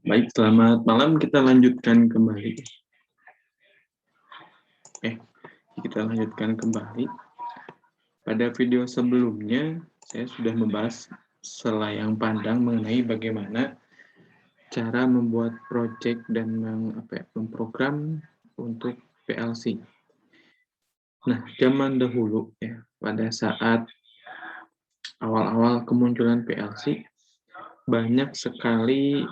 Baik, selamat malam. Kita lanjutkan kembali. Kita lanjutkan kembali. Pada video sebelumnya, saya sudah membahas selayang pandang mengenai bagaimana cara membuat project dan memprogram untuk PLC. Nah, zaman dahulu ya, pada saat awal-awal kemunculan PLC, banyak sekali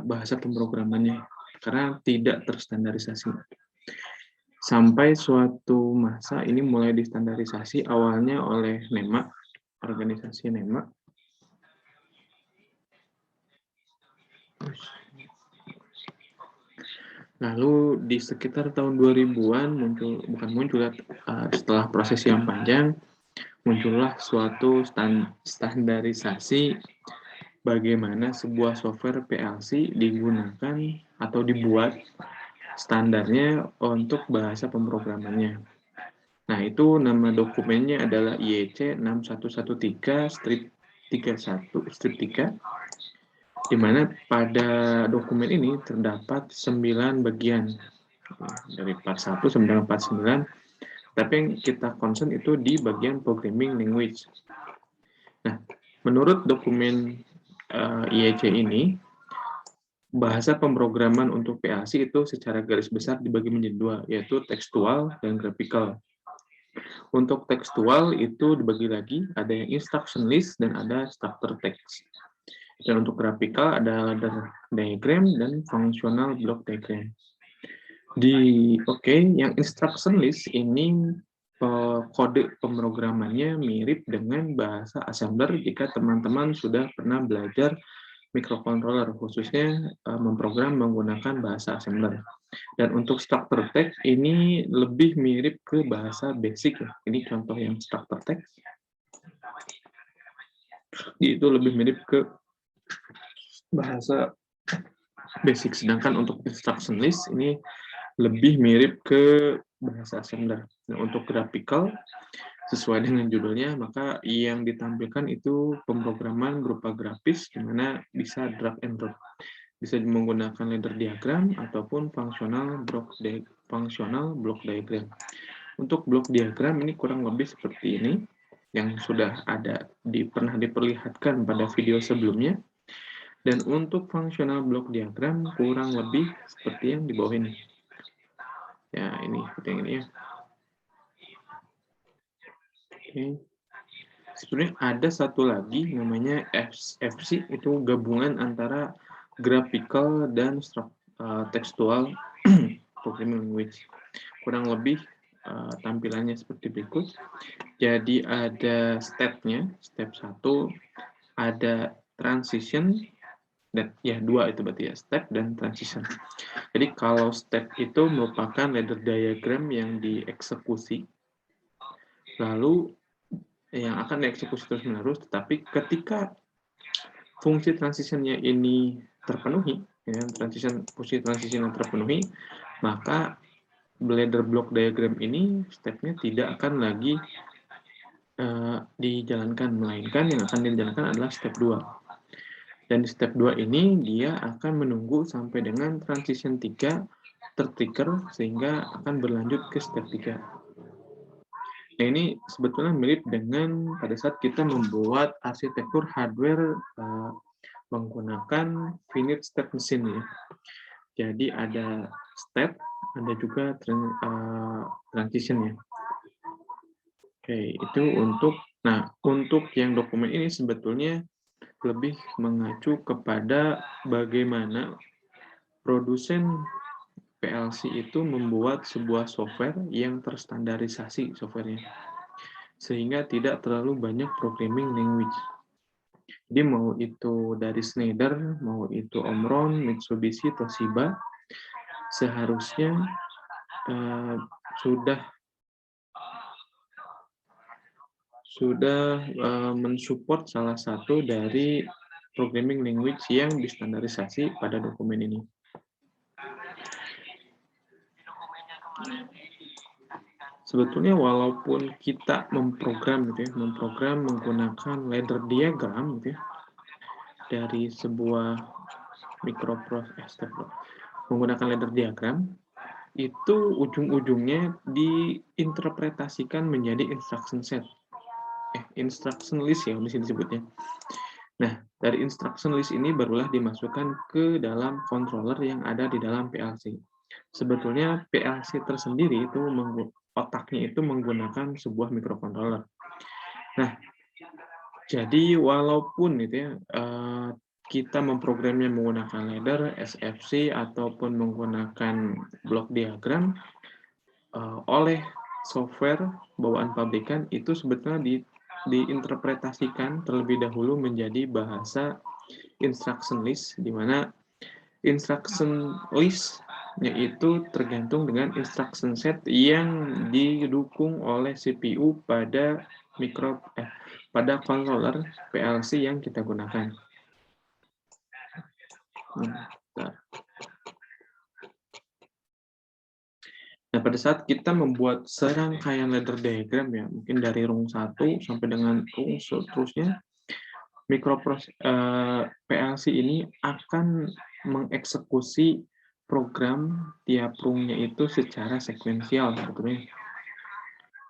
bahasa pemrogramannya karena tidak terstandarisasi. Sampai suatu masa ini mulai distandarisasi awalnya oleh NEMA, organisasi NEMA. Lalu di sekitar tahun 2000-an setelah proses yang panjang, muncullah suatu standarisasi bagaimana sebuah software PLC digunakan atau dibuat standarnya untuk bahasa pemrogramannya. Nah, itu nama dokumennya adalah IEC 6113 strip 31 strip 3, di mana pada dokumen ini terdapat 9 bagian dari part 1 sampai part 9, tapi yang kita concern itu di bagian programming language. Nah, menurut dokumen IEC ini, bahasa pemrograman untuk PLC itu secara garis besar dibagi menjadi dua, yaitu tekstual dan graphical. Untuk tekstual itu dibagi lagi, ada yang instruction list dan ada structure text. Dan untuk graphical ada ladder diagram dan functional block diagram. Yang instruction list ini kode pemrogramannya mirip dengan bahasa assembler jika teman-teman sudah pernah belajar microcontroller, khususnya memprogram menggunakan bahasa assembler. Dan untuk structure text ini lebih mirip ke bahasa basic ya. Ini contoh yang structure text. Itu lebih mirip ke bahasa basic, sedangkan untuk instruction list ini lebih mirip ke bahasa assembler. Nah, untuk graphical sesuai dengan judulnya, maka yang ditampilkan itu pemrograman berupa grafis, di mana bisa drag and drop. Bisa menggunakan ladder diagram ataupun functional block diagram. Untuk block diagram ini kurang lebih seperti ini, yang sudah pernah diperlihatkan pada video sebelumnya. Dan untuk functional block diagram kurang lebih seperti yang di bawah ini. Ya, ini seperti yang ini ya. Sebenarnya ada satu lagi namanya FC, itu gabungan antara graphical dan textual programming language. Kurang lebih tampilannya seperti berikut. Jadi ada step-nya, step 1, ada transition, dan ya 2 itu berarti ya, step dan transition. Jadi kalau step itu merupakan ladder diagram yang dieksekusi, lalu yang akan dieksekusi terus-menerus, tetapi ketika fungsi transitionnya ini terpenuhi, ya, fungsi transition yang terpenuhi, maka ladder block diagram ini stepnya tidak akan lagi dijalankan, melainkan yang akan dijalankan adalah step 2. Dan di step 2 ini dia akan menunggu sampai dengan transition 3 tertrigger sehingga akan berlanjut ke step 3. Nah, ini sebetulnya mirip dengan pada saat kita membuat arsitektur hardware menggunakan finite step machine ya. Jadi ada step, ada juga transition ya. Itu untuk yang dokumen ini sebetulnya lebih mengacu kepada bagaimana produsen PLC itu membuat sebuah software yang terstandarisasi softwarenya, sehingga tidak terlalu banyak programming language. Jadi mau itu dari Schneider, mau itu Omron, Mitsubishi, Toshiba, seharusnya sudah mensupport salah satu dari programming language yang distandarisasi pada dokumen ini. Sebetulnya walaupun kita memprogram menggunakan ladder diagram dari sebuah menggunakan ladder diagram, itu ujung-ujungnya diinterpretasikan menjadi instruction set. Instruction list ya, di sini disebutnya. Nah, dari instruction list ini barulah dimasukkan ke dalam controller yang ada di dalam PLC. Sebetulnya PLC tersendiri itu otaknya itu menggunakan sebuah microcontroller. Nah, jadi walaupun itu ya kita memprogramnya menggunakan ladder, SFC ataupun menggunakan block diagram, oleh software bawaan pabrikan itu sebetulnya diinterpretasikan terlebih dahulu menjadi bahasa instruction list, di mana instruction list yaitu tergantung dengan instruction set yang didukung oleh CPU pada pada controller PLC yang kita gunakan. Nah, pada saat kita membuat serangkaian ladder diagram ya, mungkin dari rung 1 sampai dengan rung seterusnya, PLC ini akan mengeksekusi program tiap rungnya itu secara sekuensial sebetulnya.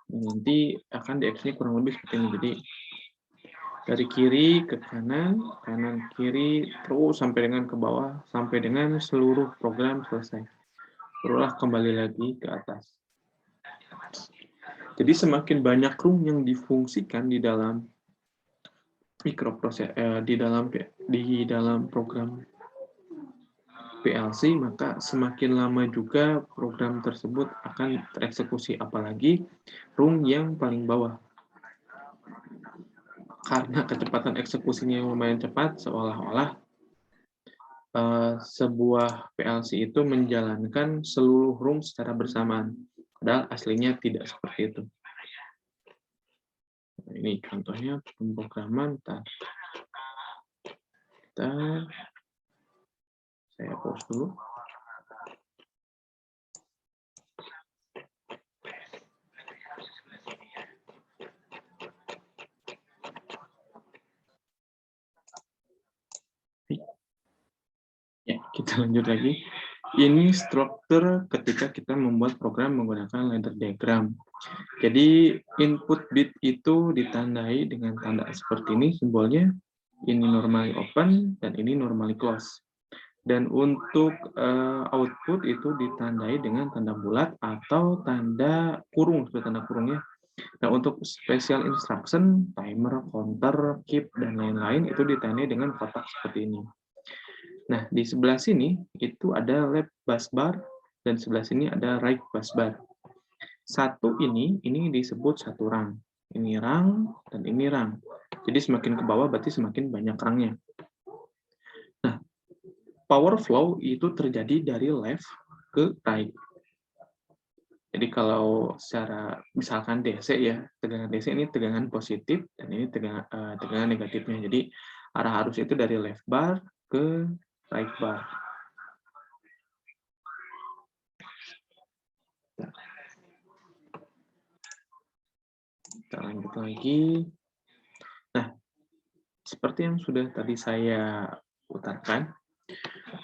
Nanti akan dieksekusi kurang lebih seperti ini. Jadi dari kiri ke kanan, kanan kiri, terus sampai dengan ke bawah, sampai dengan seluruh program selesai. Barulah kembali lagi ke atas. Jadi semakin banyak rung yang difungsikan di dalam di dalam program PLC, maka semakin lama juga program tersebut akan tereksekusi, apalagi rung yang paling bawah. Karena kecepatan eksekusinya yang lumayan cepat, seolah-olah sebuah PLC itu menjalankan seluruh rung secara bersamaan. Padahal aslinya tidak seperti itu. Nah, ini contohnya pemrograman. Saya pause dulu. Ya, kita lanjut lagi. Ini struktur ketika kita membuat program menggunakan ladder diagram. Jadi input bit itu ditandai dengan tanda seperti ini simbolnya. Ini normally open dan ini normally close. Dan untuk output itu ditandai dengan tanda bulat atau tanda kurung, seperti tanda kurungnya. Nah, untuk special instruction, timer, counter, keep, dan lain-lain itu ditandai dengan kotak seperti ini. Nah, di sebelah sini itu ada left bus bar dan sebelah sini ada right bus bar. Satu ini disebut satu rung. Ini rung dan ini rung. Jadi semakin ke bawah berarti semakin banyak rungnya. Nah, power flow itu terjadi dari left ke right. Jadi kalau secara misalkan DC ya, tegangan DC ini tegangan positif dan ini tegangan negatifnya. Jadi arah arus itu dari left bar ke right bar. Kita lanjut lagi. Nah, seperti yang sudah tadi saya utarakan,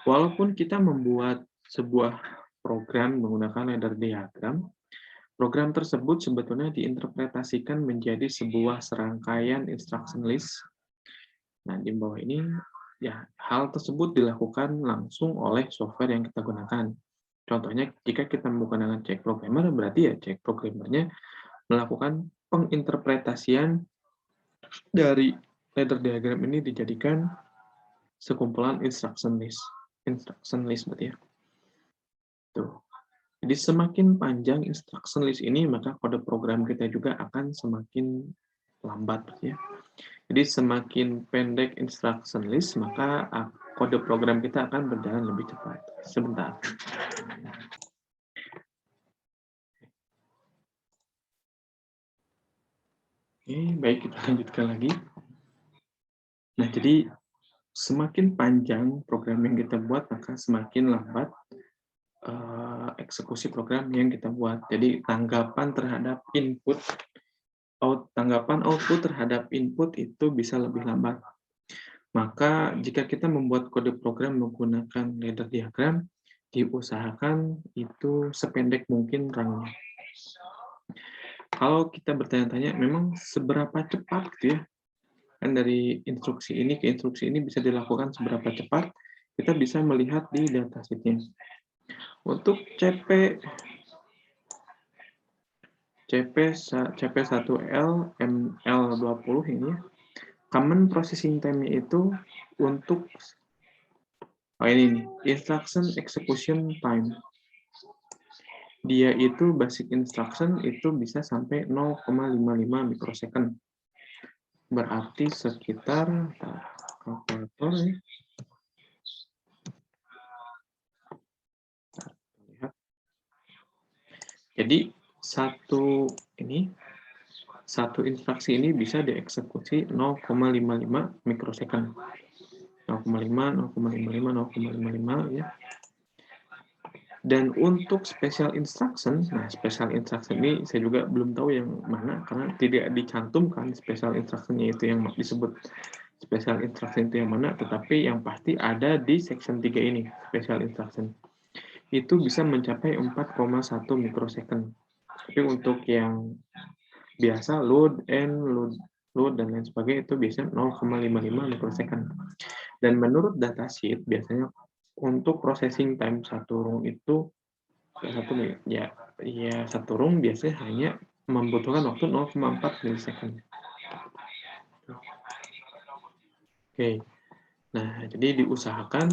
walaupun kita membuat sebuah program menggunakan ladder diagram, program tersebut sebetulnya diinterpretasikan menjadi sebuah serangkaian instruction list. Nah, di bawah ini ya hal tersebut dilakukan langsung oleh software yang kita gunakan. Contohnya, jika kita menggunakan check programmer, berarti ya check programmernya melakukan penginterpretasian dari ladder diagram ini dijadikan sekumpulan instruction list. Instruction list berarti ya. Tuh. Jadi semakin panjang instruction list ini, maka kode program kita juga akan semakin lambat ya. Jadi semakin pendek instruction list, maka kode program kita akan berjalan lebih cepat. Sebentar. Oke, baik, kita lanjutkan lagi. Nah, jadi semakin panjang program yang kita buat, maka semakin lambat eksekusi program yang kita buat. Jadi tanggapan terhadap tanggapan output terhadap input itu bisa lebih lambat. Maka jika kita membuat kode program menggunakan ladder diagram, diusahakan itu sependek mungkin rangnya. Kalau kita bertanya-tanya, memang seberapa cepat gitu ya, kan dari instruksi ini ke instruksi ini bisa dilakukan seberapa cepat, kita bisa melihat di datasheet-nya. Untuk CP1L ML20 ini, common processing time-nya itu untuk ini instruction execution time. Dia itu basic instruction itu bisa sampai 0,55 mikrosecond. Berarti sekitar kalkulator ya. Jadi satu instruksi ini bisa dieksekusi 0,55 mikrosecond. 0,5, 0,55, 0,55 ya. Dan untuk special instruction, nah special instruction ini saya juga belum tahu yang mana karena tidak dicantumkan special instruction-nya itu yang disebut special instruction itu yang mana, tetapi yang pasti ada di section 3 ini, special instruction. Itu bisa mencapai 4,1 mikrosecond. Tapi untuk yang biasa load dan lain sebagainya itu biasanya 0,55 mikrosecond. Dan menurut datasheet biasanya untuk processing time satu rung itu satu rung biasanya hanya membutuhkan waktu 0,4 milisecond. Oke. Nah, jadi diusahakan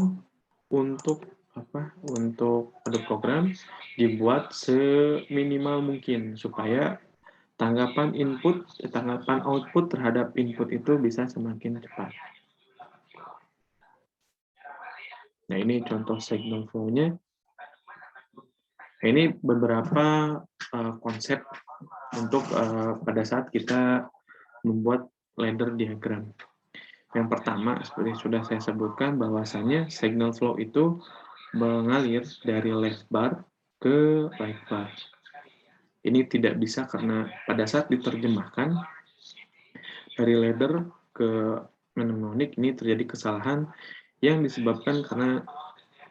untuk kode program dibuat seminimal mungkin supaya tanggapan output terhadap input itu bisa semakin cepat. Nah, ini contoh signal flow-nya. Nah, ini beberapa konsep untuk pada saat kita membuat ladder diagram. Yang pertama, seperti sudah saya sebutkan, bahwasannya signal flow itu mengalir dari left bar ke right bar. Ini tidak bisa karena pada saat diterjemahkan dari ladder ke mnemonic ini terjadi kesalahan yang disebabkan karena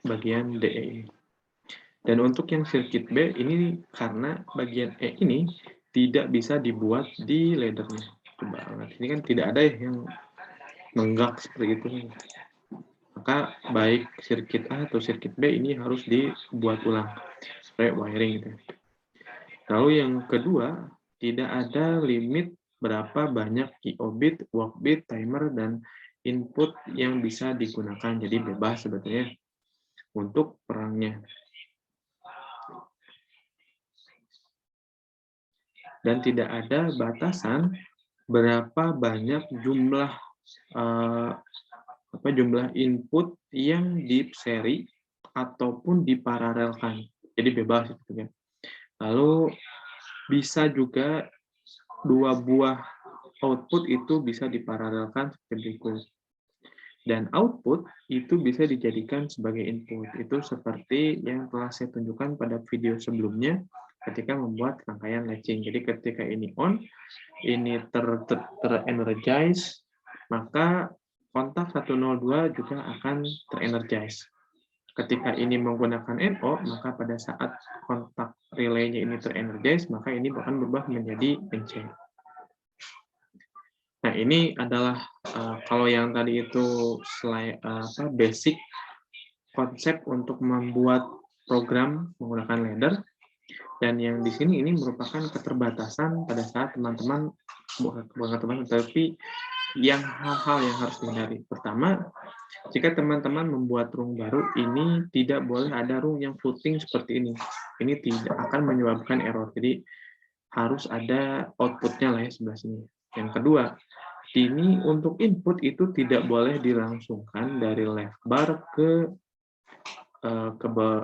bagian DE ini. Dan untuk yang circuit B ini karena bagian E ini tidak bisa dibuat di laddernya. Coba ini kan tidak ada yang menggak seperti itu. Maka baik circuit A atau circuit B ini harus dibuat ulang supaya wiring gitu. Lalu yang kedua, tidak ada limit berapa banyak IO bit, walk bit, timer, dan input yang bisa digunakan. Jadi bebas sebetulnya untuk perangnya. Dan tidak ada batasan berapa banyak jumlah jumlah input yang di seri ataupun diparalelkan. Jadi bebas gitu kan. Lalu bisa juga dua buah output itu bisa diparalelkan seperti berikut. Dan output itu bisa dijadikan sebagai input. Itu seperti yang telah saya tunjukkan pada video sebelumnya ketika membuat rangkaian latching. Jadi ketika ini on, ini ter-energize, maka kontak 102 juga akan ter-energize. Ketika ini menggunakan NO, maka pada saat kontak relay-nya ini ter-energize, maka ini akan berubah menjadi NC. Nah, ini adalah kalau yang tadi itu basic konsep untuk membuat program menggunakan ladder, dan yang di sini ini merupakan keterbatasan pada saat teman-teman tapi yang hal-hal yang harus dihindari. Pertama, jika teman-teman membuat rung baru, ini tidak boleh ada rung yang floating seperti ini. Ini tidak akan menyebabkan error. Jadi harus ada outputnya lah ya sebelah sini. Yang kedua, ini untuk input itu tidak boleh dilangsungkan dari left bar ke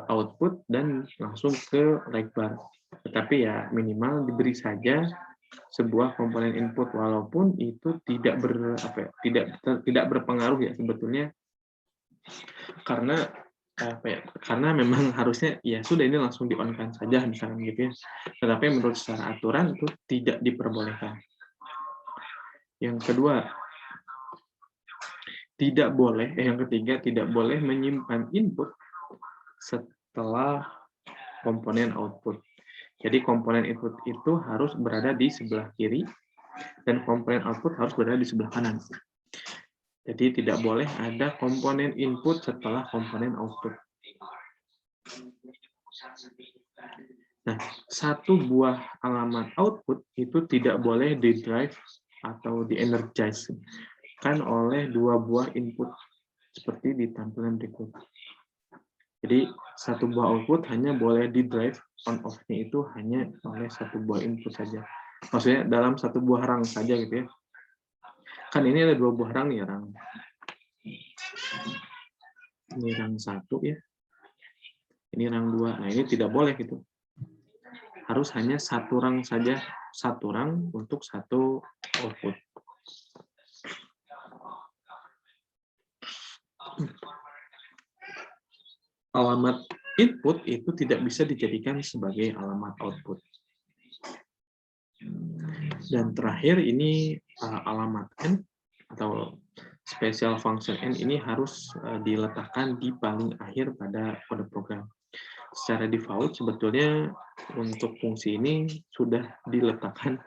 output dan langsung ke right bar. Tetapi ya minimal diberi saja sebuah komponen input walaupun itu tidak berpengaruh ya sebetulnya karena memang harusnya ya sudah ini langsung di on kan saja misalnya gitu ya, tetapi menurut secara aturan itu tidak diperbolehkan. Yang kedua, tidak boleh, yang ketiga, tidak boleh menyimpan input setelah komponen output. Jadi komponen input itu harus berada di sebelah kiri dan komponen output harus berada di sebelah kanan. Jadi tidak boleh ada komponen input setelah komponen output. Nah, satu buah alamat output itu tidak boleh di-drive atau di-energize kan oleh dua buah input seperti di tampilan berikut. Jadi satu buah output hanya boleh di-drive on-off-nya itu hanya oleh satu buah input saja. Maksudnya dalam satu buah rang saja gitu ya. Kan ini ada dua buah rang nih, rang. Ini rang 1 ya. Ini rang 2. Nah, ini tidak boleh gitu. Harus hanya satu rang saja, satu rang untuk satu output. Alamat input itu tidak bisa dijadikan sebagai alamat output. Dan terakhir ini alamat n atau special function n ini harus diletakkan di paling akhir pada kode program. Secara default sebetulnya untuk fungsi ini sudah diletakkan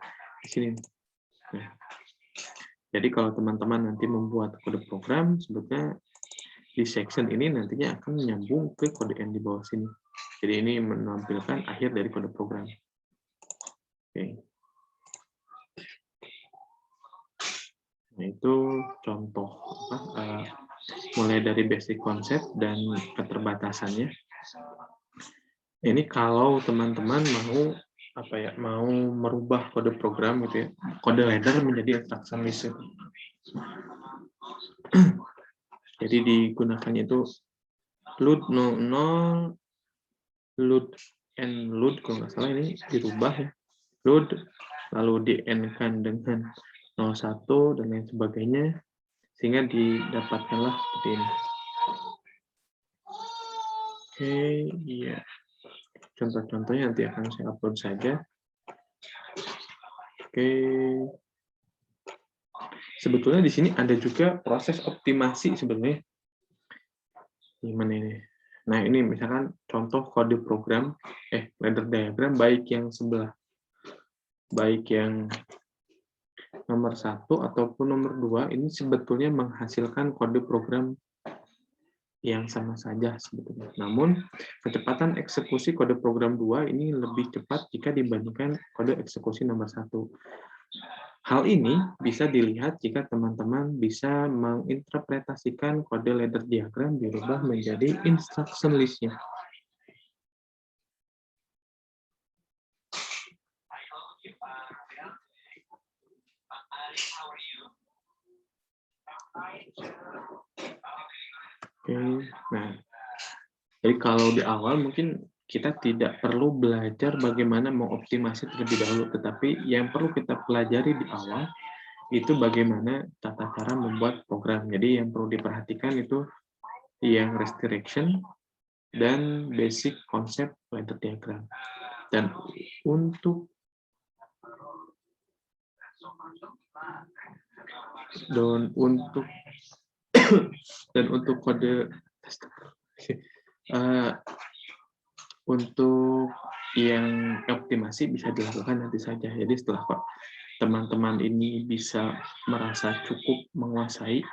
di sini. Nah, jadi kalau teman-teman nanti membuat kode program, sebetulnya di section ini nantinya akan menyambung ke kode n di bawah sini. Jadi ini menampilkan akhir dari kode program. Oke. Nah, itu contoh mulai dari basic konsep dan keterbatasannya. Ini kalau teman-teman mau merubah kode program gitu ya, kode ladder menjadi instruction list. Jadi digunakannya itu load 00, load and load kalau nggak salah ini dirubah ya. Load lalu di-end-kan dengan 01 dan lain sebagainya sehingga didapatkanlah seperti ini. Oke, iya. Contoh-contohnya nanti akan saya upload saja. Oke. Sebetulnya di sini ada juga proses optimasi sebenarnya. Gimana ini? Nah, ini misalkan contoh kode program, ladder diagram baik yang sebelah, baik yang nomor 1 ataupun nomor 2 ini sebetulnya menghasilkan kode program yang sama saja sebetulnya. Namun, kecepatan eksekusi kode program 2 ini lebih cepat jika dibandingkan kode eksekusi nomor 1. Hal ini bisa dilihat jika teman-teman bisa menginterpretasikan kode ladder diagram dirubah menjadi instruction list-nya. Oke, nah, jadi kalau di awal mungkin kita tidak perlu belajar bagaimana mengoptimasi terlebih dahulu, tetapi yang perlu kita pelajari di awal itu bagaimana tata cara membuat program. Jadi yang perlu diperhatikan itu yang restriction dan basic konsep ladder diagram. Dan untuk kode untuk yang optimasi bisa dilakukan nanti saja. Jadi setelah teman-teman ini bisa merasa cukup menguasai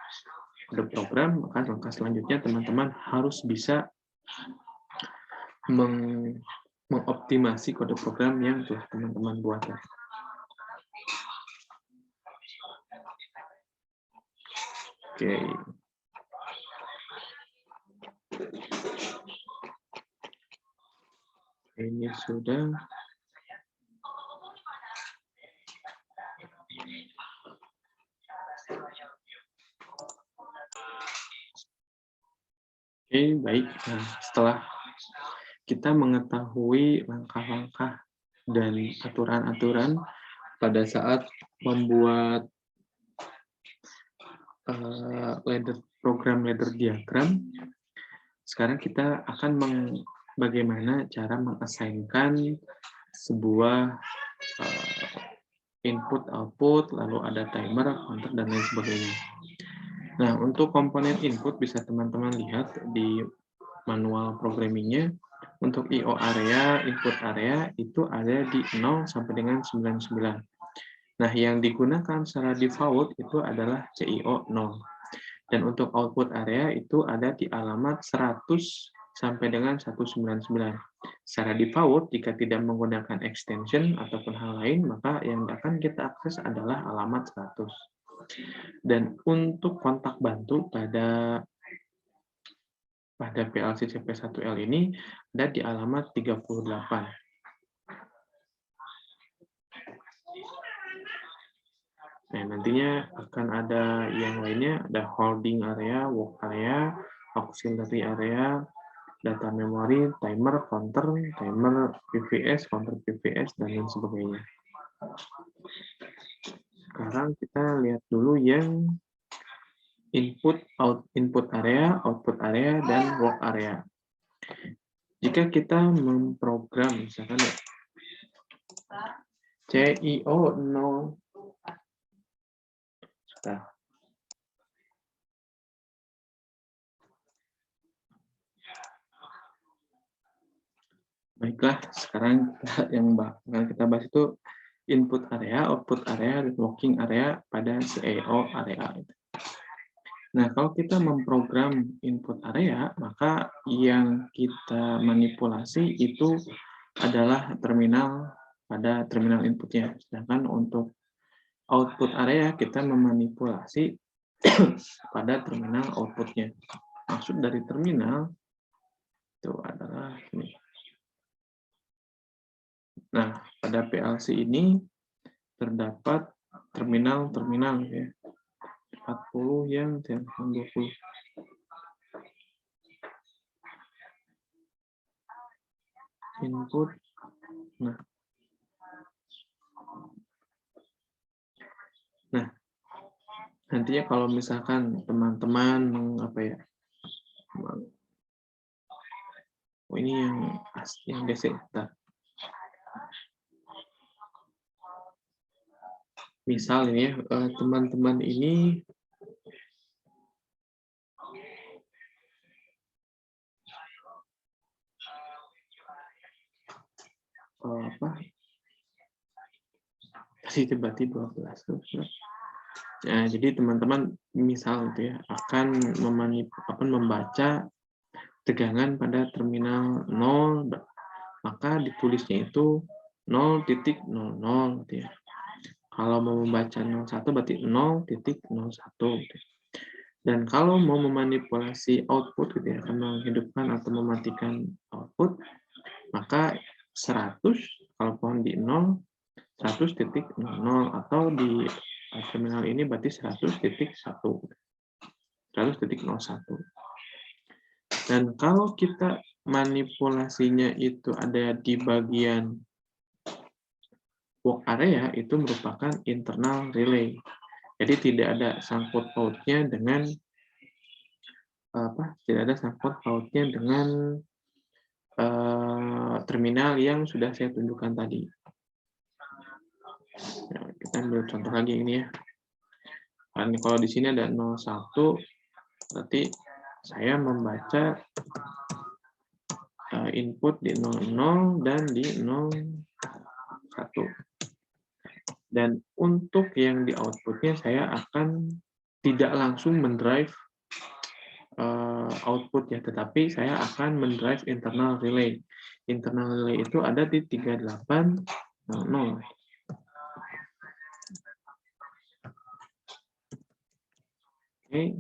kode program, maka langkah selanjutnya teman-teman harus bisa mengoptimasi kode program yang telah teman-teman buat. Oke. Ini sudah. Oke, baik. Nah, setelah kita mengetahui langkah-langkah dan aturan-aturan pada saat membuat program ladder diagram, sekarang kita akan bagaimana cara mengasainkan sebuah input output, lalu ada timer, counter, dan lain sebagainya. Nah, untuk komponen input bisa teman-teman lihat di manual programmingnya. Untuk I/O area, input area itu ada di 0 sampai dengan 99. Nah, yang digunakan secara default itu adalah CIO 0. Dan untuk output area itu ada di alamat 100 sampai dengan 199. Secara default, jika tidak menggunakan extension ataupun hal lain, maka yang akan kita akses adalah alamat 100. Dan untuk kontak bantu pada PLC CP1L ini ada di alamat 38. Nah, nantinya akan ada yang lainnya, ada holding area, work area, auxiliary area, data memory, timer, counter, timer PVS, counter PVS, dan lain sebagainya. Sekarang kita lihat dulu yang input area, output area, dan work area. Jika kita memprogram, misalkan ya, CIO 0, baiklah, sekarang yang kita bahas itu input area, output area, dan working area pada CIO area. Nah, kalau kita memprogram input area, maka yang kita manipulasi itu adalah terminal pada terminal inputnya. Sedangkan untuk output area, kita memanipulasi pada terminal outputnya. Maksud dari terminal itu adalah ini. Nah, pada PLC ini terdapat terminal-terminal ya. 40 yang 20. Input. Nah, nantinya kalau misalkan teman-teman oh, ini yang basic. Misal ini ya, teman-teman ini tadi tiba-tiba 12. Nah, jadi teman-teman misal itu ya akan membaca tegangan pada terminal 0, maka ditulisnya itu 0.00 gitu ya. Kalau mau membaca 01 berarti 0.01 gitu. Dan kalau mau memanipulasi output gitu ya, akan menghidupkan atau mematikan output, maka 100 kalau pohon di 0, 100.00 atau di terminal ini berarti 100.1, 100.01. Dan kalau kita manipulasinya itu ada di bagian work area, itu merupakan internal relay. Jadi tidak ada sangkut pautnya dengan terminal yang sudah saya tunjukkan tadi. Nah, kita ambil contoh lagi ini ya. Dan kalau di sini ada 01, berarti saya membaca input di 00 dan di 01. Dan untuk yang di outputnya saya akan tidak langsung mendrive output ya, tetapi saya akan mendrive internal relay. Internal relay itu ada di 3800. Oke.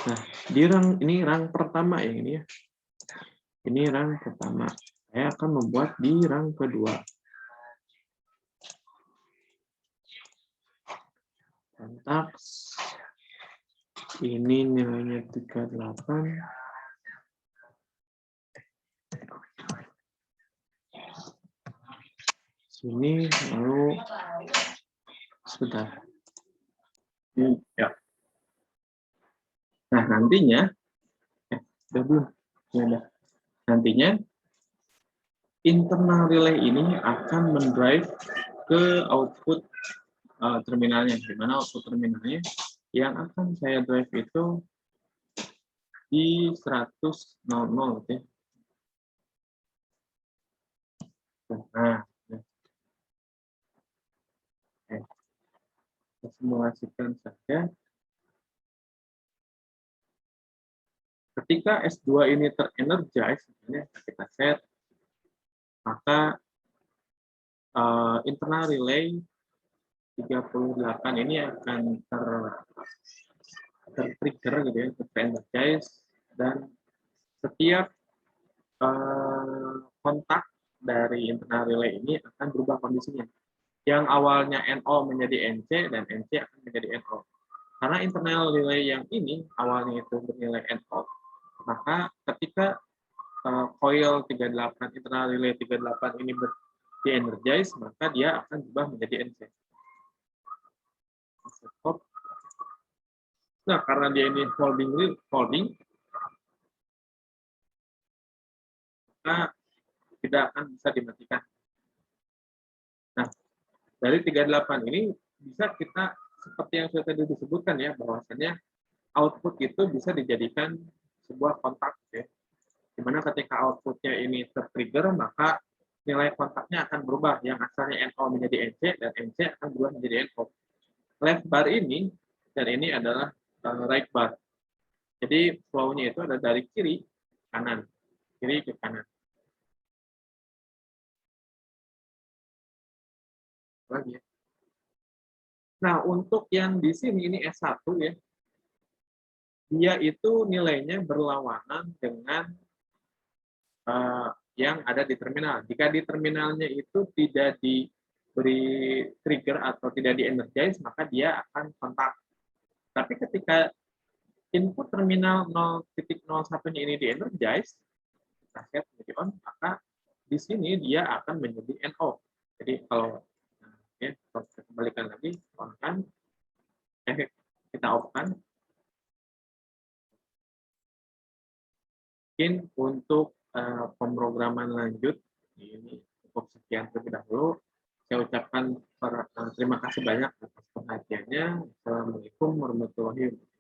Nah, di rang pertama ya ini ya. Ini rang pertama. Saya akan membuat di rang kedua. Kontaks. Ini nilainya 38. Sini lalu sebentar. Ya. Nah, nantinya nantinya internal relay ini akan mendrive ke output terminalnya. Di mana output terminalnya? Yang akan saya drive itu di 100.00 gitu ya. Nah, oke. Kita simulasikan saja. Ketika S2 ini terenergize, misalnya kita set, maka internal relay 38 ini akan ter-trigger gitu ya, ter-energize, dan setiap kontak dari internal relay ini akan berubah kondisinya. Yang awalnya NO menjadi NC dan NC akan menjadi NO. Karena internal relay yang ini awalnya itu bernilai NO, maka ketika coil 38 internal relay 38 ini di-energize, maka dia akan berubah menjadi NC. Nah, karena dia ini holding, maka tidak akan bisa dimatikan. Nah, dari 38 ini bisa kita seperti yang sudah tadi disebutkan ya, bahwasannya output itu bisa dijadikan sebuah kontak ya. Dimana ketika outputnya ini tertrigger, maka nilai kontaknya akan berubah. Yang asalnya NO menjadi NC, dan NC akan berubah menjadi NO. Left bar ini, dan ini adalah right bar. Jadi flow-nya itu ada dari kiri kanan, kiri ke kanan. Lagi ya. Nah, untuk yang di sini ini S1 ya, dia itu nilainya berlawanan dengan yang ada di terminal. Jika di terminalnya itu tidak diberi trigger atau tidak di-energize, maka dia akan kontak. Tapi ketika input terminal 0.01-nya ini di-energize, kita set menjadi on, maka di sini dia akan menjadi NO. Jadi kalau ya, kalau kita kembalikan lagi, on kan, kita off kan. Mungkin untuk pemrograman lanjut, ini cukup sekian terlebih dahulu. Saya ucapkan terima kasih banyak atas perhatiannya. Assalamualaikum warahmatullahi wabarakatuh.